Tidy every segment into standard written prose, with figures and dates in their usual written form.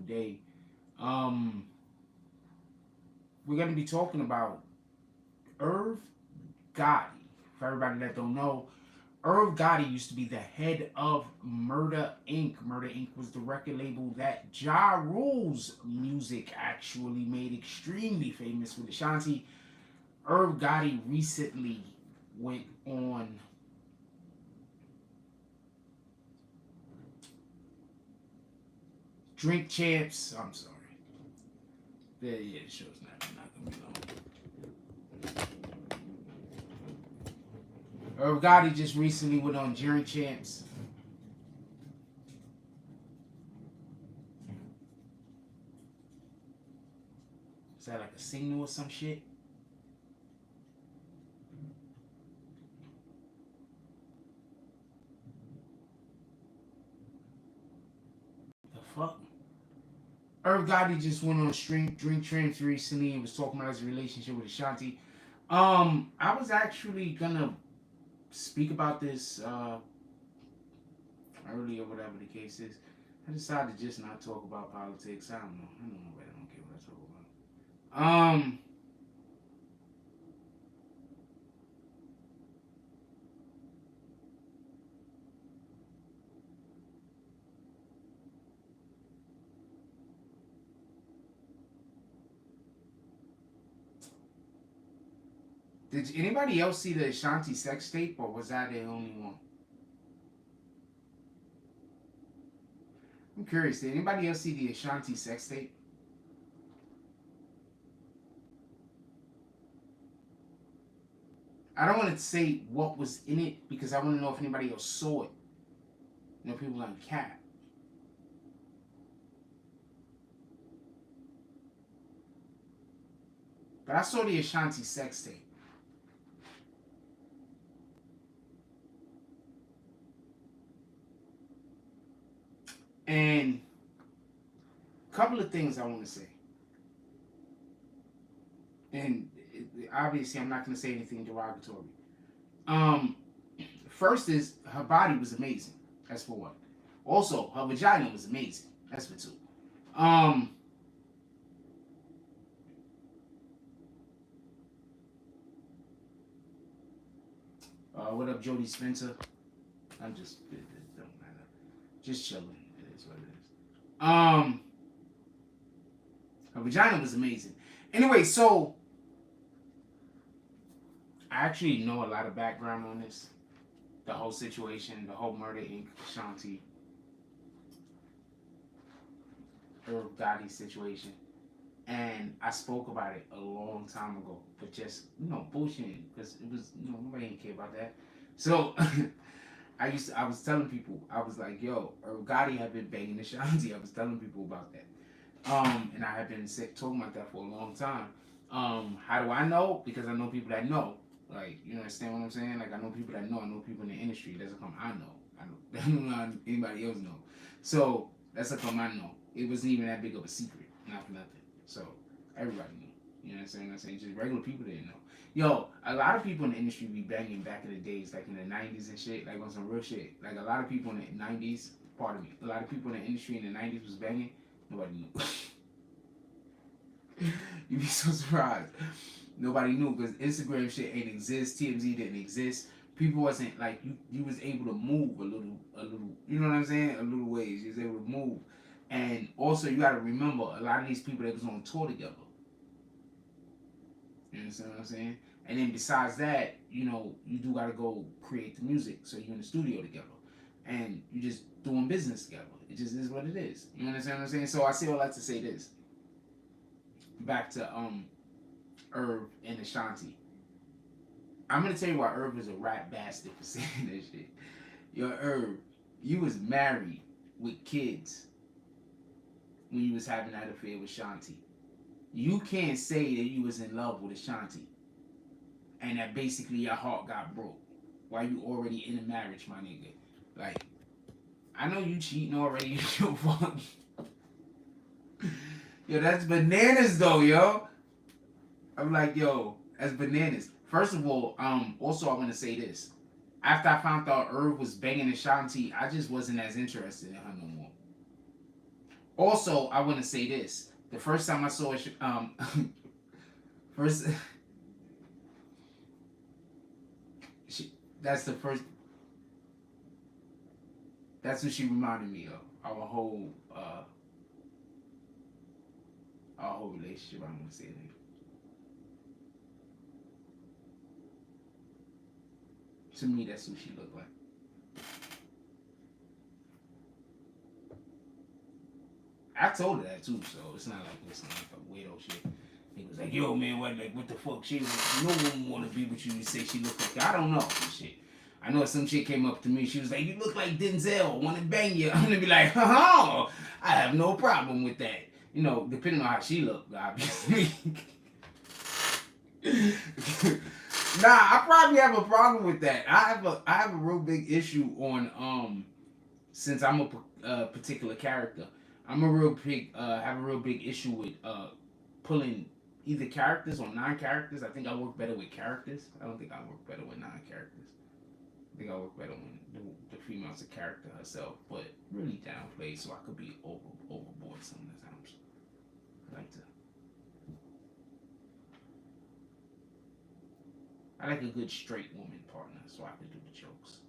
day. Um, we're gonna be talking about Irv Gotti. For everybody that don't know, Irv Gotti used to be the head of Murder Inc. Murder Inc. was the record label that Ja Rule's music actually made extremely famous with Ashanti. Irv Gotti recently went on Drink Champs. I'm sorry. Yeah, the show's not gonna be long. Irv Gotti just recently went on Drink Champs. Is that like a signal or some shit? The fuck? Irv Gotti just went on Drink Champs recently and was talking about his relationship with Ashanti. I was actually gonna speak about this earlier, whatever the case is. I decided to just not talk about politics. I don't know. I don't know. I don't care what I talk about. Did anybody else see the Ashanti sex tape, or was that the only one? I'm curious. Did anybody else see the Ashanti sex tape? I don't want to say what was in it because I want to know if anybody else saw it. You know, people like Cat. But I saw the Ashanti sex tape. And a couple of things I want to say. And obviously, I'm not going to say anything derogatory. Um, First is her body was amazing. That's for one. Also, her vagina was amazing. That's for two. Um, what up, Jody Spencer? I'm just it don't matter. Just chilling. It is what it is. Her vagina was amazing. Anyway, so I actually know a lot of background on this. The whole situation, the whole Murder Inc. Ashanti, Irv Gotti situation. And I spoke about it a long time ago, but just, bullshitting, because it was, nobody didn't care about that. So, I was telling people, I was like, yo, Irv Gotti had been banging Ashanti. I was telling people about that. And I have been talking about that for a long time. How do I know? Because I know people that know. Like, you understand what I'm saying? Like, I know people that know. I know people in the industry. It doesn't come I know. I don't know how anybody else know. So, that's how come I know. It wasn't even that big of a secret. Not for nothing. So, everybody knew. You know what I'm saying? I'm saying just regular people didn't know. Yo, a lot of people in the industry be banging back in the days, like in the 90s and shit, like on some real shit. Like, a lot of people in the 90s, pardon me, a lot of people in the industry in the 90s was banging. Nobody knew. You'd be so surprised. Nobody knew because Instagram shit ain't exist. TMZ didn't exist. People wasn't like you was able to move a little. You know what I'm saying? A little ways. You was able to move, and also you got to remember a lot of these people that was on tour together. You understand what I'm saying? And then besides that, you do got to go create the music. So you're in the studio together, and you just doing business together. It just is what it is. You understand what I'm saying? So I say all that to say this. Back to Irv and Ashanti. I'm gonna tell you why Irv is a rat bastard for saying that shit. Yo, Irv, you was married with kids when you was having that affair with Ashanti. You can't say that you was in love with Ashanti and that basically your heart got broke while you already in a marriage, my nigga. Like, I know you cheating already. Yo, fuck. Yo, that's bananas though, yo. I'm like, yo, that's bananas. First of all, also I want to say this. After I found out Irv was banging Ashanti, I just wasn't as interested in her no more. Also, I want to say this: the first time I saw it, first, she, that's the first. That's what she reminded me of. Our whole relationship. I'm gonna say that. To me, that's what she looked like. I told her that too, so it's not like it's not like a weirdo shit. He was like, "Yo, man, what the fuck? She, no one want to be with you." You say she look like, I don't know, shit. I know some shit came up to me. She was like, "You look like Denzel. I want to bang you." I'm gonna be like, "Oh, I have no problem with that." You know, depending on how she looked, obviously. Nah, I probably have a problem with that. I have a real big issue on since I'm a particular character. I'm a real big have a real big issue with pulling either characters or non-characters. I think I work better with characters. I don't think I work better with non-characters. I think I work better when the female's a character herself, but really downplayed so I could be overboard some of the times. I like a good straight woman partner so I can do the jokes.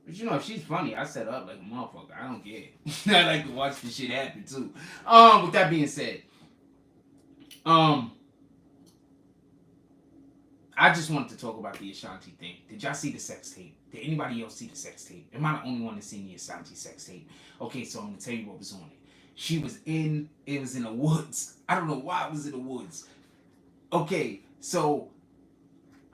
But you know, if she's funny, I set her up like a motherfucker. I don't care. I like to watch the shit happen too. With that being said, um, I just wanted to talk about the Ashanti thing. Did y'all see the sex tape? Did anybody else see the sex tape? Am I the only one that seen the Ashanti sex tape? Okay, so I'm gonna tell you what was on it. It was in the woods. I don't know why it was in the woods. Okay, so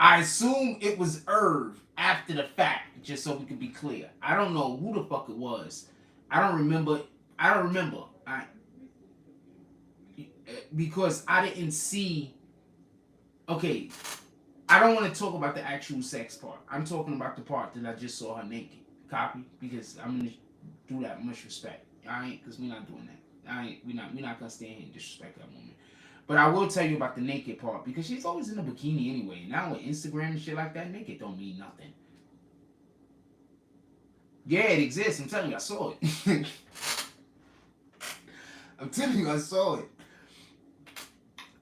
I assume it was Irv after the fact, just so we could be clear. I don't know who the fuck it was. I don't remember. I don't remember. Because I didn't see. Okay, I don't want to talk about the actual sex part. I'm talking about the part that I just saw her naked. Copy? Because I'm gonna do that much respect. I ain't, because we're not doing that. We're not gonna stand here and disrespect that woman. But I will tell you about the naked part because she's always in a bikini anyway. Now with Instagram and shit like that, naked don't mean nothing. Yeah, it exists. I'm telling you, I saw it. I'm telling you, I saw it.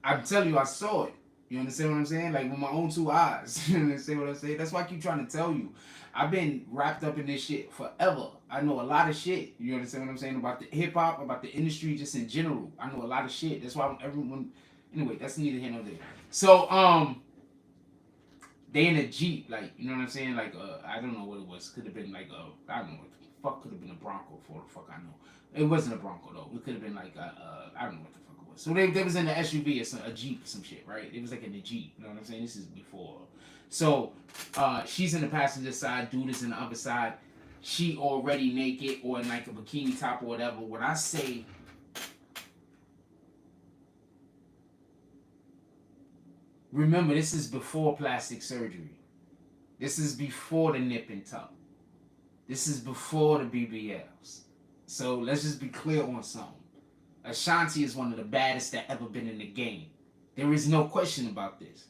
I'm telling you, I saw it. You understand what I'm saying? Like with my own two eyes. You understand what I'm saying? That's why I keep trying to tell you. I've been wrapped up in this shit forever. I know a lot of shit. You understand what I'm saying? About the hip hop, about the industry just in general. I know a lot of shit. That's why everyone. Anyway, that's neither here nor there. So, they in a Jeep, like, you know what I'm saying? Like, I don't know what it was. Could have been like, I don't know what the fuck could have been a Bronco for the fuck I know. It wasn't a Bronco though. It could have been like, I don't know what the fuck it was. So they was in the SUV or a Jeep or some shit, right? It was like in the Jeep, you know what I'm saying? This is before. So, she's in the passenger side, dude is in the other side. She already naked or in like a bikini top or whatever. When I say, remember, this is before plastic surgery. This is before the nip and tuck. This is before the BBLs. So let's just be clear on something. Ashanti is one of the baddest that ever been in the game. There is no question about this.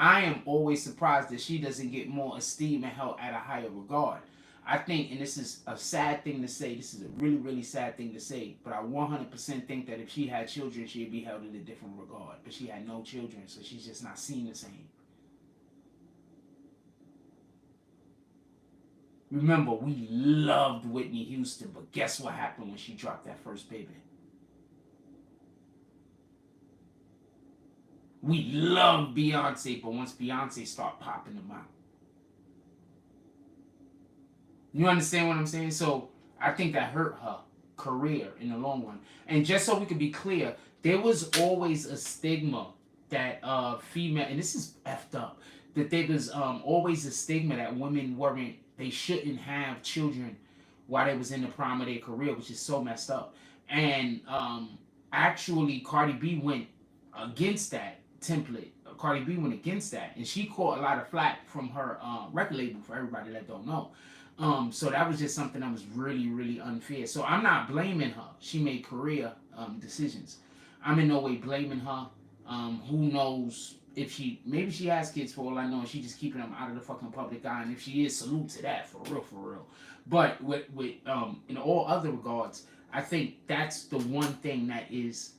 I am always surprised that she doesn't get more esteem and held at a higher regard. I think, and this is a sad thing to say, this is a really, really sad thing to say, but I 100% think that if she had children, she'd be held in a different regard. But she had no children, so she's just not seen the same. Remember, we loved Whitney Houston, but guess what happened when she dropped that first baby? We loved Beyonce, but once Beyonce started popping them out. You understand what I'm saying? So I think that hurt her career in the long run. And just so we can be clear, there was always a stigma that female, and this is effed up, that there was always a stigma that women weren't, they shouldn't have children while they was in the prime of their career, which is so messed up. And actually, Cardi B went against that template. Cardi B went against that, and she caught a lot of flack from her record label. For everybody that don't know, so that was just something that was really, really unfair. So I'm not blaming her. She made career decisions. I'm in no way blaming her. Who knows if she, maybe she has kids for all I know, and she just keeping them out of the fucking public eye. And if she is, salute to that, for real, for real. But with in all other regards, I think that's the one thing that is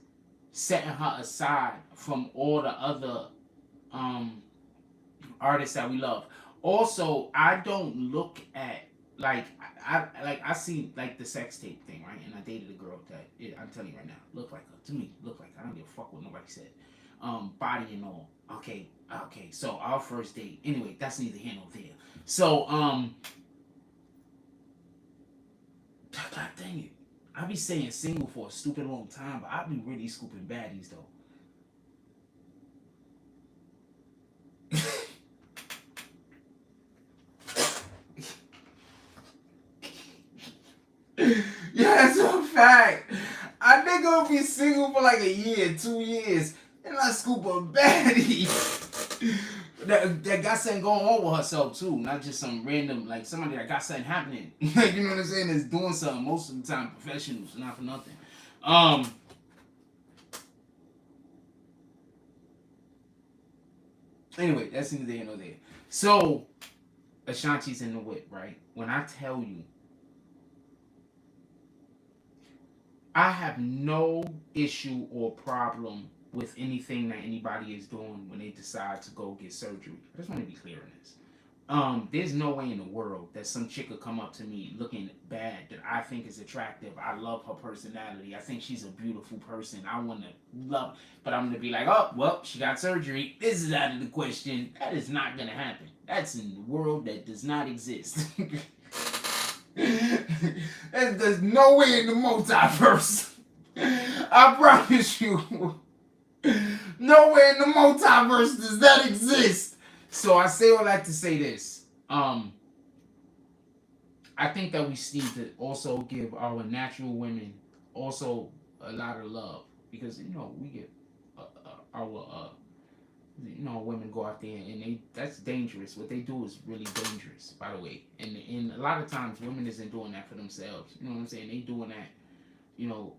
setting her aside from all the other um artists that we love. Also, I don't look at like I see like the sex tape thing, right? And I dated a girl that I'm telling you right now, look like her. To me, look like her. I don't give a fuck what nobody said. Body and all. Okay, okay. So our first date. Anyway, that's neither here nor there. So God dang it. I be saying single for a stupid long time, but I be really scooping baddies though. Yeah, that's a fact. I think I'll be single for like a year, 2 years, and I scoop a baddie that got something going on with herself too, not just some random like somebody that got something happening. Like you know what I'm saying? That's doing something most of the time. Professionals, not for nothing. Anyway, that's neither here nor there. So Ashanti's in the whip, right? When I tell you, I have no issue or problem with anything that anybody is doing when they decide to go get surgery. I just want to be clear on this. There's no way in the world that some chick could come up to me looking bad that I think is attractive. I love her personality. I think she's a beautiful person. I want to love, but I'm gonna be like, oh, well, she got surgery. This is out of the question. That is not gonna happen. That's in the world that does not exist. There's no way in the multiverse. I promise you. Nowhere in the multiverse does that exist. So I say all that to say this. I think that we need to also give our natural women also a lot of love because you know we get our you know women go out there and they that's dangerous. What they do is really dangerous, by the way. And a lot of times women isn't doing that for themselves. You know what I'm saying? They doing that, you know,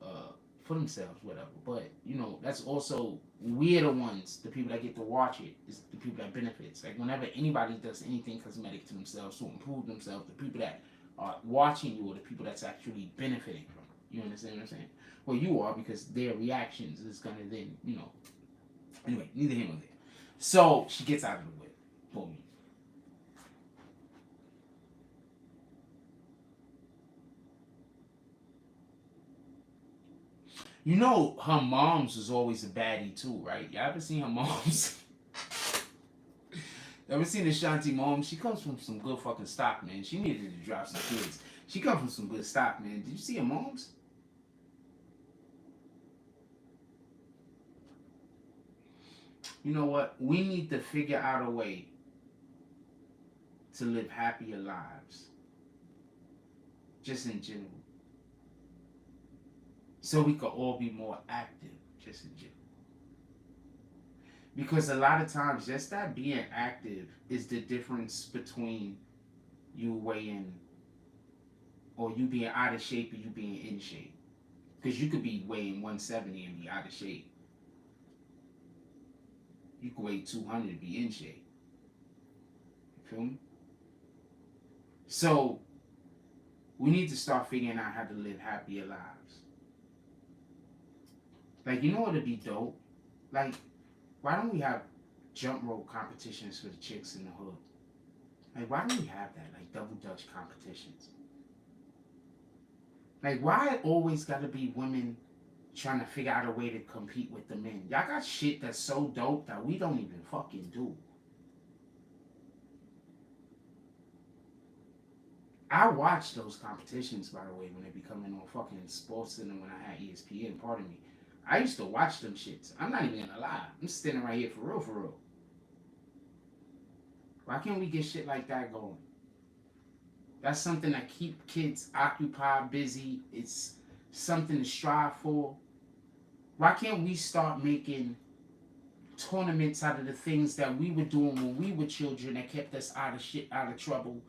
for themselves, whatever. But you know, that's also we're the ones, the people that get to watch it, is the people that benefits. Like whenever anybody does anything cosmetic to themselves to improve themselves, the people that are watching you are the people that's actually benefiting from it. You understand what I'm saying? Well, you are because their reactions is gonna then, you know. Anyway, neither here nor there. So she gets out of the way. Boom. You know, her mom's was always a baddie too, right? Y'all ever seen her mom's? Ever seen Ashanti mom? She comes from some good fucking stock, man. She needed to drop some kids. She comes from some good stock, man. Did you see her mom's? You know what? We need to figure out a way to live happier lives. Just in general. So we could all be more active, just in general. Because a lot of times, just that being active is the difference between you weighing, or you being out of shape, or you being in shape. Because you could be weighing 170 and be out of shape. You could weigh 200 and be in shape. You feel me? So, we need to start figuring out how to live happier lives. Like, you know what would be dope? Like, why don't we have jump rope competitions for the chicks in the hood? Like, why don't we have that? Like, double dutch competitions. Like, why it always gotta be women trying to figure out a way to compete with the men? Y'all got shit that's so dope that we don't even fucking do. I watch those competitions, by the way, when they be coming on fucking Sports Center when I had ESPN, pardon me. I used to watch them shits. I'm not even gonna lie. I'm standing right here for real, for real. Why can't we get shit like that going? That's something that keep kids occupied, busy. It's something to strive for. Why can't we start making tournaments out of the things that we were doing when we were children that kept us out of shit, out of trouble,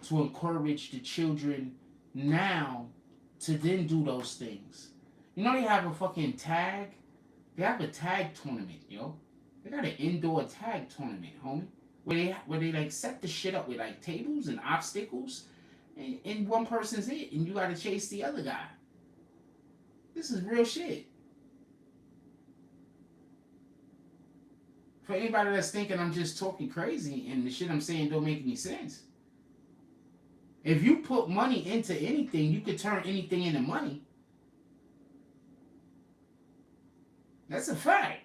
to encourage the children now to then do those things? You know they have a fucking tag? They have a tag tournament, yo. They got an indoor tag tournament, homie, where they like set the shit up with like tables and obstacles, and one person's it, and you got to chase the other guy. This is real shit. For anybody that's thinking I'm just talking crazy and the shit I'm saying don't make any sense. If you put money into anything, you could turn anything into money. That's a fact.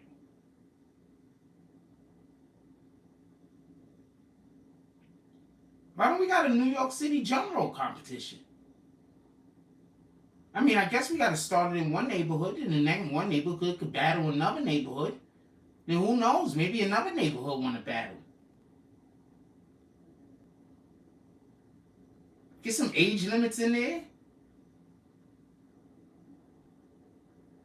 Why don't we got a New York City jump rope competition? I mean, I guess we got to start it in one neighborhood, and then one neighborhood could battle another neighborhood. Then who knows? Maybe another neighborhood want to battle. Get some age limits in there.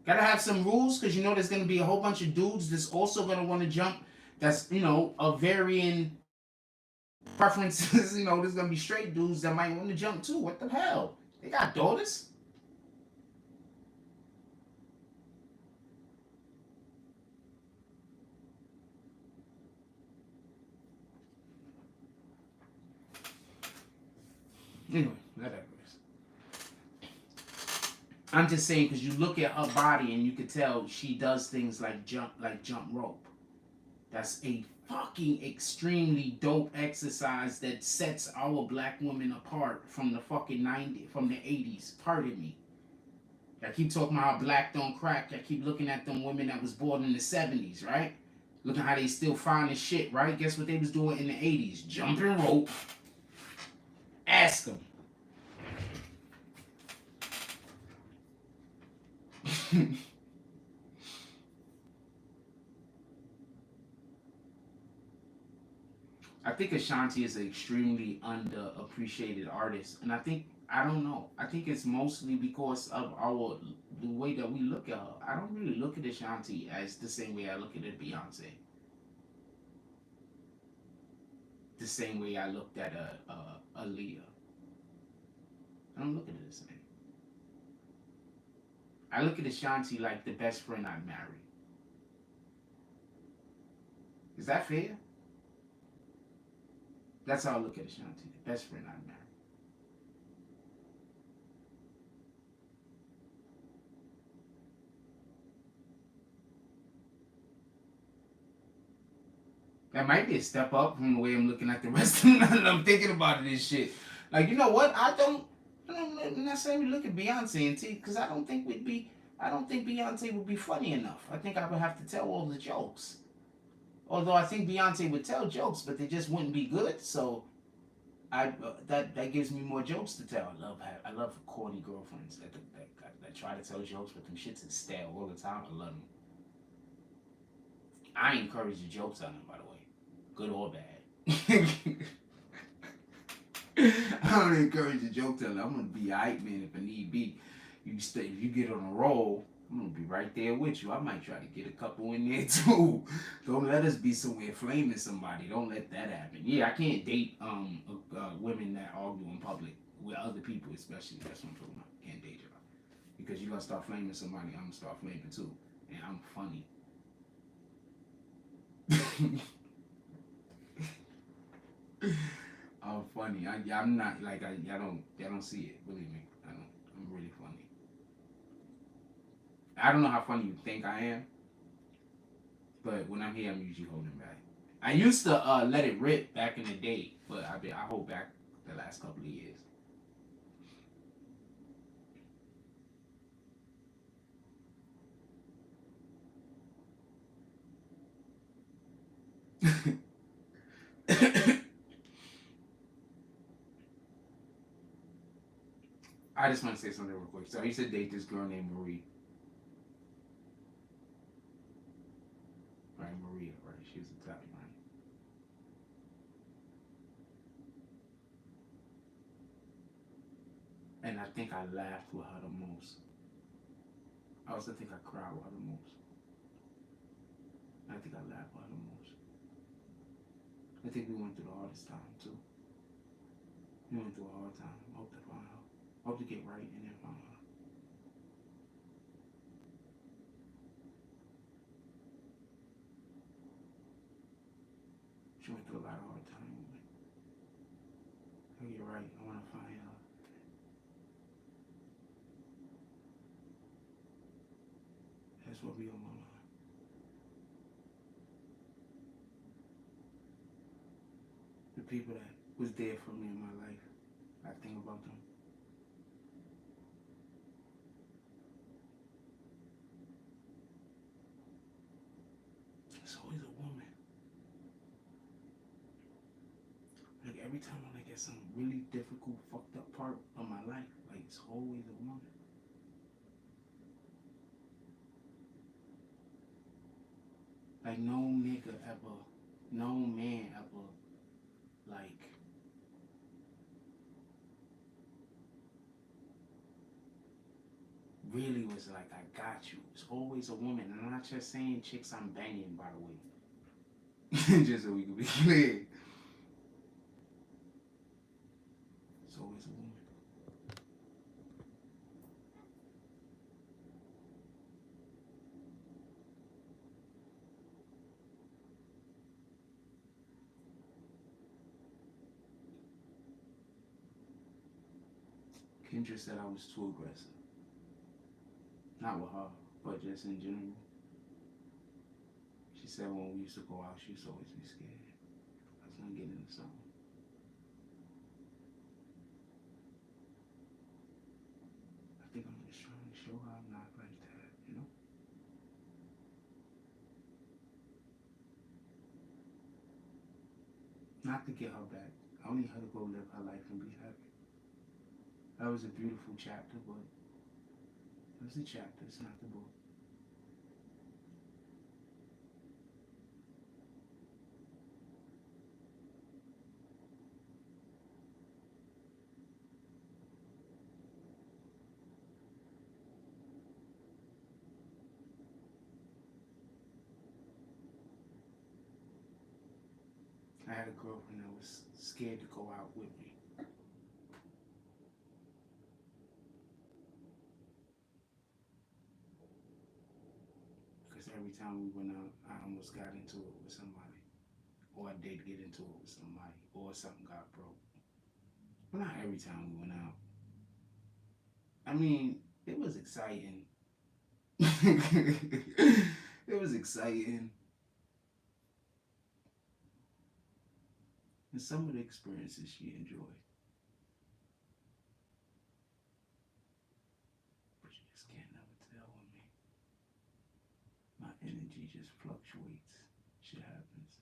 Gotta have some rules because you know there's gonna be a whole bunch of dudes that's also gonna want to jump. That's of varying preferences. There's gonna be straight dudes that might want to jump too. What the hell? They got daughters. Anyway, whatever. I'm just saying because you look at her body and you can tell she does things like jump rope. That's a fucking extremely dope exercise that sets our black women apart from the fucking 90s, from the 80s. Pardon me. I keep talking about how black don't crack. I keep looking at them women that was born in the 70s, right? Looking how they still fine as shit, right? Guess what they was doing in the 80s? Jumping rope. Ask them. I think Ashanti is an extremely underappreciated artist, and I don't know. I think it's mostly because of the way that we look at her. I don't really look at Ashanti as the same way I look at Beyonce, the same way I looked at Aaliyah. I don't look at it the same. I look at Ashanti like the best friend I'd marry. Is that fair? That's how I look at Ashanti, the best friend I'd marry. That might be a step up from the way I'm looking at the rest of them. I'm thinking about this shit. Like, you know what? I don't necessarily look at Beyonce and T because I don't think Beyonce would be funny enough. I think I would have to tell all the jokes. Although I think Beyonce would tell jokes, but they just wouldn't be good. So that gives me more jokes to tell. I love corny girlfriends that try to tell jokes, but them shits is stale all the time. I love them. I encourage the jokes on them, by the way, good or bad. I don't encourage the joke telling. I'm gonna be alright, man. If I need be, if you get on a roll, I'm gonna be right there with you. I might try to get a couple in there too. Don't let us be somewhere flaming somebody. Don't let that happen. Yeah, I can't date women that argue in public with other people, especially. That's what I'm talking about. Can't date y'all because you gonna start flaming somebody. I'm gonna start flaming too, and I'm funny. I'm funny. I'm not like I don't see it. Believe me, I don't. I'm really funny. I don't know how funny you think I am, but when I'm here, I'm usually holding back. I used to let it rip back in the day, but I hold back the last couple of years. I just want to say something real quick. So I used to date this girl named Marie. Right, Maria. Right, she was Italian, right? And I think I laughed with her the most. I also think I cried with her the most. I think I laughed with her the most. I think we went through the hardest time too. We went through a hard time. I hope to find her. I hope to get right and then find She went through a lot of hard time with me. Oh, you're right. I want to find her. That's what be on my mind. The people that was there for me in my life. I think about them. It's always a woman. Like every time when I get some really difficult, fucked up part of my life, like it's always a woman. Like no nigga ever, no man ever, like really was like, I got you. It's always a woman. And I'm not just saying chicks I'm banging, by the way. Just so we can be clear. It's always a woman. Kendra said I was too aggressive. Not with her, but just in general. She said when we used to go out, she used to always be scared. I was gonna get into something. I think I'm just trying to show her I'm not like that, you know? Not to get her back. I need her to go live her life and be happy. That was a beautiful chapter, but it was a chapter, it's not the book. I had a girlfriend that was scared to go out with me. Because every time we went out, I almost got into it with somebody. Or I did get into it with somebody. Or something got broke. But not every time we went out. I mean, it was exciting. It was exciting. And some of the experiences she enjoyed. But you just can't never tell with me. My energy just fluctuates. Shit happens.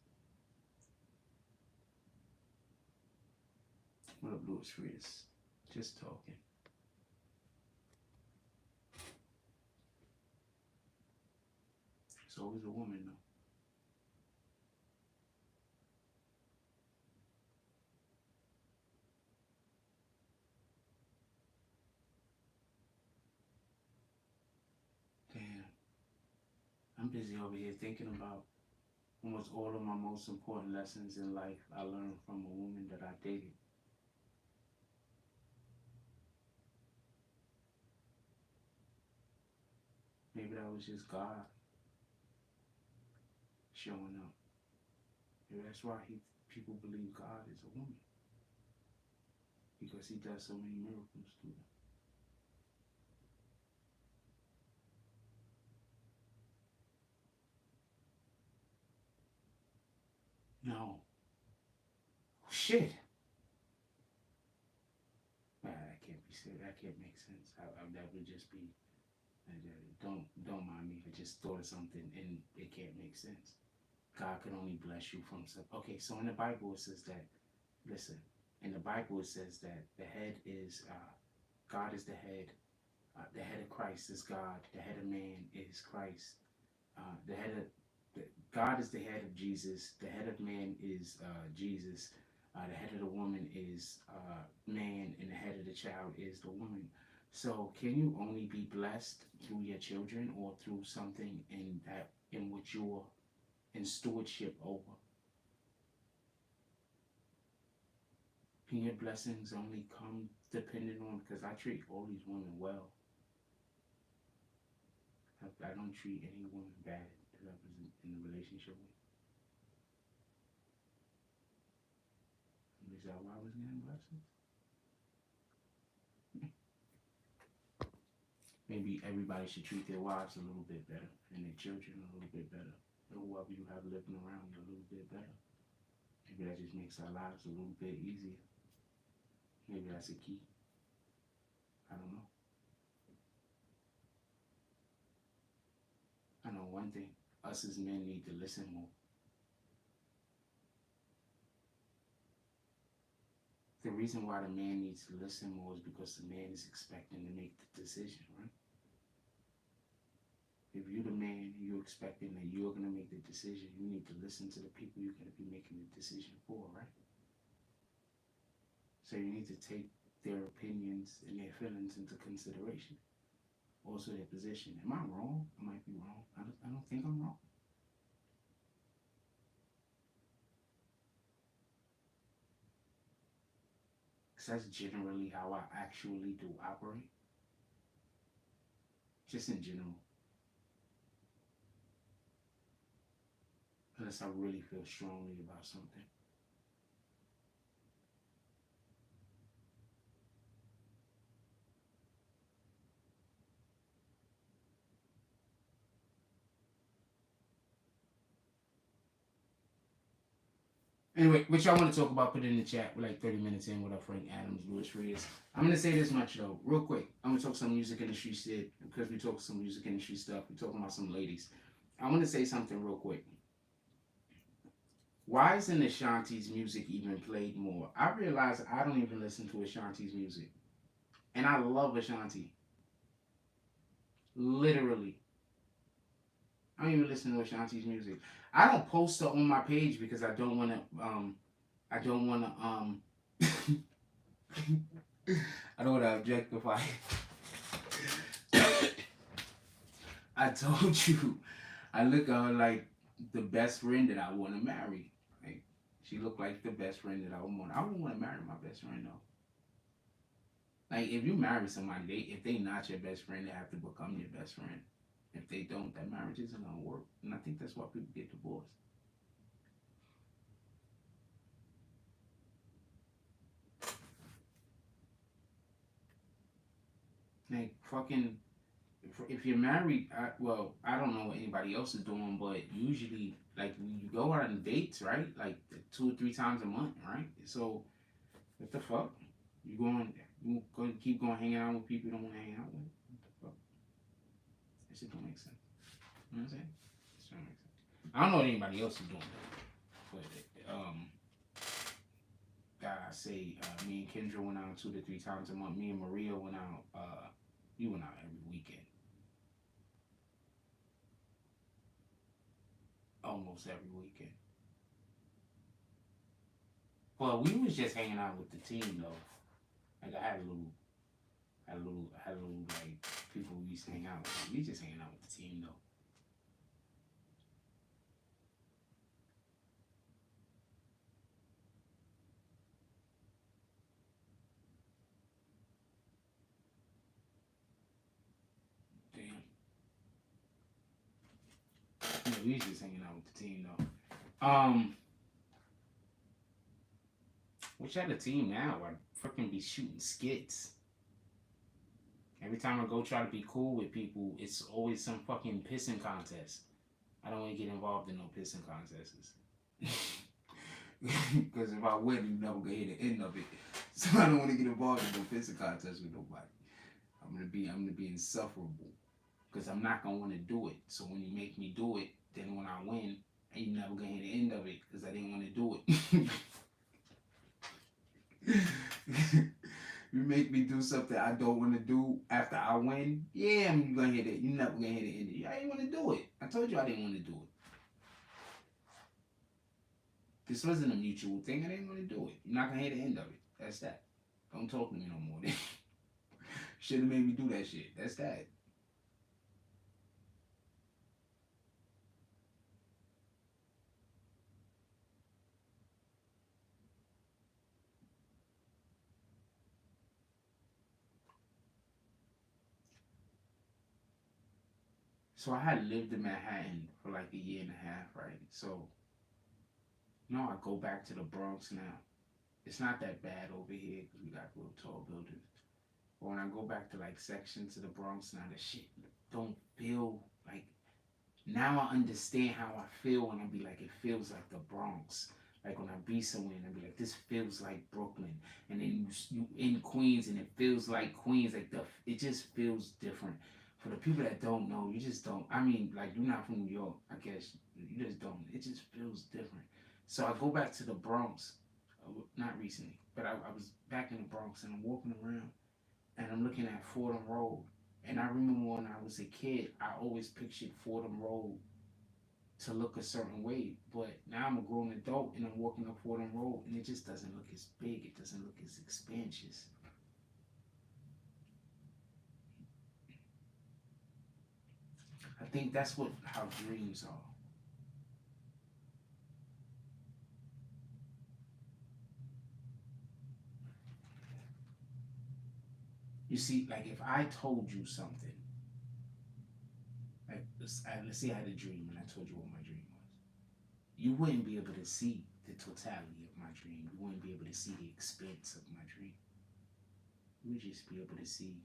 What up, Louis Fritz? Just talking. It's always a woman, though. Damn. I'm busy over here thinking about almost all of my most important lessons in life I learned from a woman that I dated. Maybe that was just God showing up. Maybe that's why people believe God is a woman. Because he does so many miracles through them. No. Shit. That can't be said. That can't make sense. That would just be. Don't mind me. I just thought of something and it can't make sense. God can only bless you from some. Okay, so in the Bible it says that. Listen, in the Bible it says that the head is God is the head. The head of Christ is God. The head of man is Christ. The head of God is the head of Jesus. The head of man is Jesus. The head of the woman is man, and the head of the child is the woman. So, can you only be blessed through your children, or through something in which you're in stewardship over? Can your blessings only come depending on? Because I treat all these women well. I don't treat any woman bad that I was in a relationship with. Is that why I was getting blessings? Maybe everybody should treat their wives a little bit better and their children a little bit better. Or whoever you have living around you a little bit better. Maybe that just makes our lives a little bit easier. Maybe that's a key. I don't know. I know one thing. Us as men need to listen more. The reason why the man needs to listen more is because the man is expecting to make the decision, right? If you're the man, you're expecting that you're going to make the decision, you need to listen to the people you're going to be making the decision for, right? So you need to take their opinions and their feelings into consideration. Also their position. Am I wrong? I might be wrong. I don't think I'm wrong. Because that's generally how I actually do operate. Just in general. Unless I really feel strongly about something. Anyway, what y'all want to talk about, put it in the chat. We're like 30 minutes in with our friend Adams Lewis Reyes. I'm going to say this much, though, real quick. I'm going to talk some music industry shit because we talk some music industry stuff. We're talking about some ladies. I want to say something real quick. Why isn't Ashanti's music even played more? I realize I don't even listen to Ashanti's music. And I love Ashanti. Literally. I don't even listen to Ashanti's music. I don't post her on my page because I don't want to, I don't want to, I don't want to objectify. I told you, I look at her like the best friend that I want to marry. Like, she looked like the best friend that I would want. I wouldn't want to marry my best friend, though. Like, if you marry somebody, if they not your best friend, they have to become your best friend. If they don't, that marriage isn't gonna work. And I think that's why people get divorced. Like fucking, if you're married, I don't know what anybody else is doing, but usually, like you go out on dates, right? Like 2 or 3 times a month, right? So what the fuck? You going to keep going hanging out with people you don't want to hang out with? What the fuck? That shit don't make sense. You know what I'm saying? That don't make sense. I don't know what anybody else is doing, but I say me and Kendra went out 2 to 3 times a month. Me and Maria went out. We went out every weekend, almost every weekend. But we was just hanging out with the team though. Like I had a little like people we used to hang out with. We just hanging out with the team though. Damn. Yeah, we was just hanging out with the team though. Which at the team now, I freaking be shooting skits. Every time I go try to be cool with people, it's always some fucking pissing contest. I don't want to get involved in no pissing contests. Because if I win, you never gonna hear the end of it. So I don't want to get involved in no pissing contest with nobody. I'm gonna be insufferable. Because I'm not gonna want to do it. So when you make me do it, then when I win, you never gonna hear the end of it because I didn't want to do it. You make me do something I don't want to do after I win, yeah, I'm gonna hear that. You're never gonna hear the end of it. I didn't want to do it. I told you I didn't want to do it. This wasn't a mutual thing. I didn't want to do it. You're not gonna hear the end of it. That's that. Don't talk to me no more. Shouldn't have made me do that shit. That's that. So I had lived in Manhattan for like a year and a half, right? So, I go back to the Bronx now. it's not that bad over here because we got real tall buildings. But when I go back to like sections of the Bronx now, the shit don't feel like. Now I understand how I feel when I be like, it feels like the Bronx. Like when I be somewhere and I be like, this feels like Brooklyn, and then you in Queens and it feels like Queens. Like it just feels different. For the people that don't know, you just don't. I mean, like you're not from New York, I guess you just don't. It just feels different. So I go back to the Bronx, not recently, but I was back in the Bronx and I'm walking around and I'm looking at Fordham Road. And I remember when I was a kid, I always pictured Fordham Road to look a certain way. But now I'm a grown adult and I'm walking up Fordham Road and it just doesn't look as big. It doesn't look as expansious. I think that's what how dreams are. You see, like if I told you something, like let's say I had a dream and I told you what my dream was, you wouldn't be able to see the totality of my dream. You wouldn't be able to see the expanse of my dream. You would just be able to see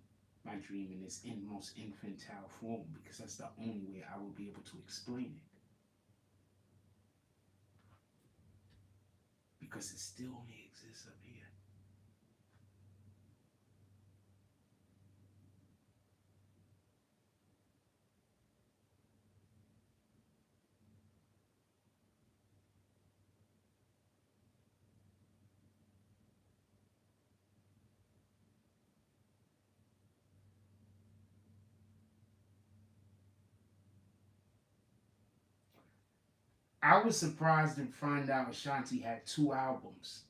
my dream in its most infantile form because that's the only way I would be able to explain it. Because it still only exists up here. I was surprised to find out Ashanti had two albums.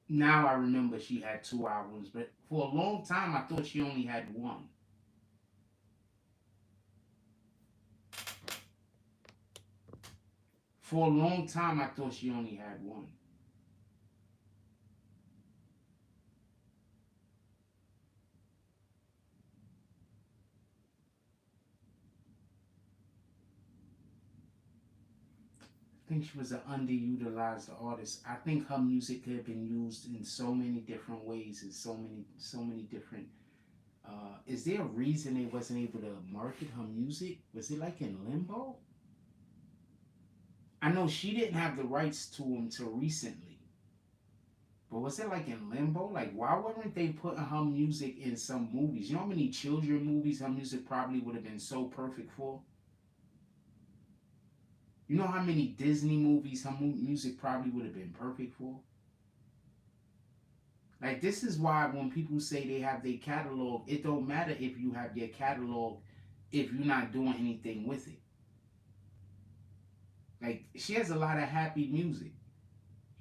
Now I remember she had two albums, but for a long time I thought she only had one. For a long time I thought she only had one. I think she was an underutilized artist. I think her music could have been used in so many different ways and so many different. Is there a reason they wasn't able to market her music? Was it like in limbo? I know she didn't have the rights to them till recently, but was it like in limbo? Like why weren't they putting her music in some movies? You know how many children movies her music probably would have been so perfect for? You know how many Disney movies her music probably would have been perfect for? Like this is why when people say they have their catalog, it don't matter if you have your catalog if you're not doing anything with it. Like she has a lot of happy music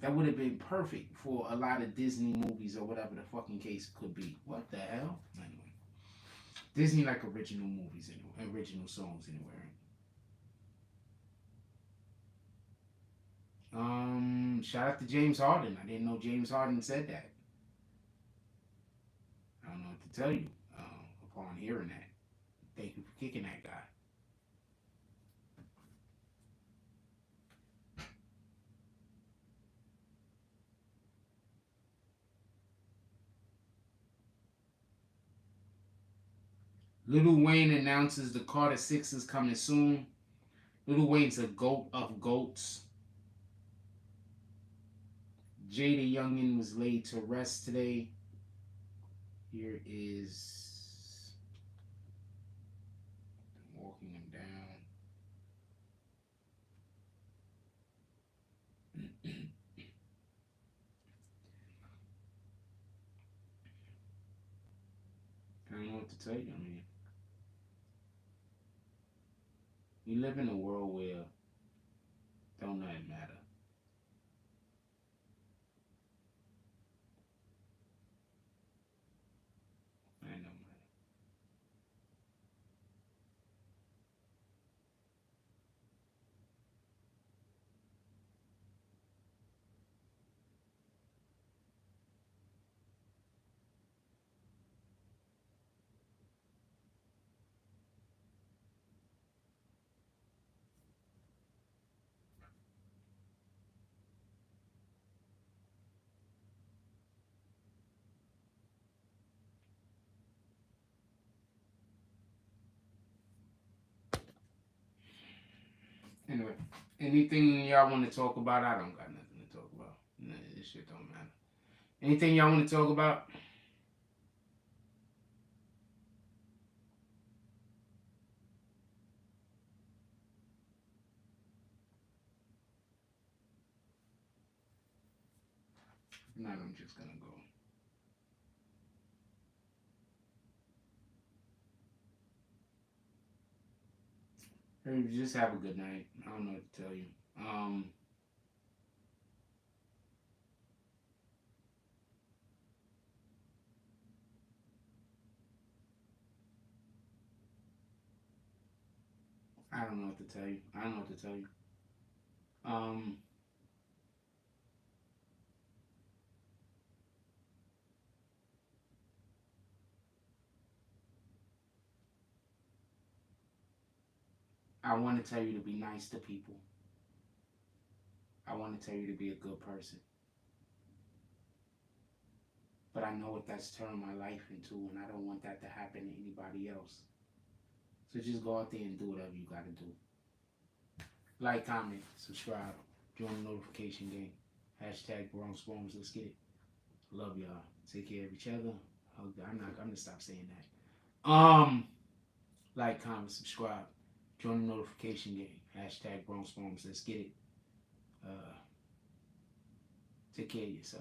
that would have been perfect for a lot of Disney movies or whatever the fucking case could be. What the hell? Anyway, Disney like original movies anyway, original songs anyway. Right? Shout out to James Harden. I didn't know James Harden said that. I don't know what to tell you upon hearing that. Thank you for kicking that guy. Lil Wayne announces the Carter Six is coming soon. Lil Wayne's a goat of goats. Jada Youngin was laid to rest today. Here is walking him down. I don't know what to tell you. I mean, we live in a world where don't nothing matter. I know. Anyway, anything y'all want to talk about? I don't got nothing to talk about. Nah, this shit don't matter. Anything y'all want to talk about? Not, I'm just gonna go. Hey, just have a good night. I don't know what to tell you. Um, I don't know what to tell you. I don't know what to tell you. Um, I want to tell you to be nice to people. I want to tell you to be a good person. But I know what that's turned my life into, and I don't want that to happen to anybody else. So just go out there and do whatever you gotta do. Like, comment, subscribe, join the notification game. Hashtag Bronx Bones. Let's get it. Love y'all. Take care of each other. I'm gonna stop saying that. Like, comment, subscribe, join the notification game. Hashtag Bronx Bones. Let's get it. Uh, take care of yourself.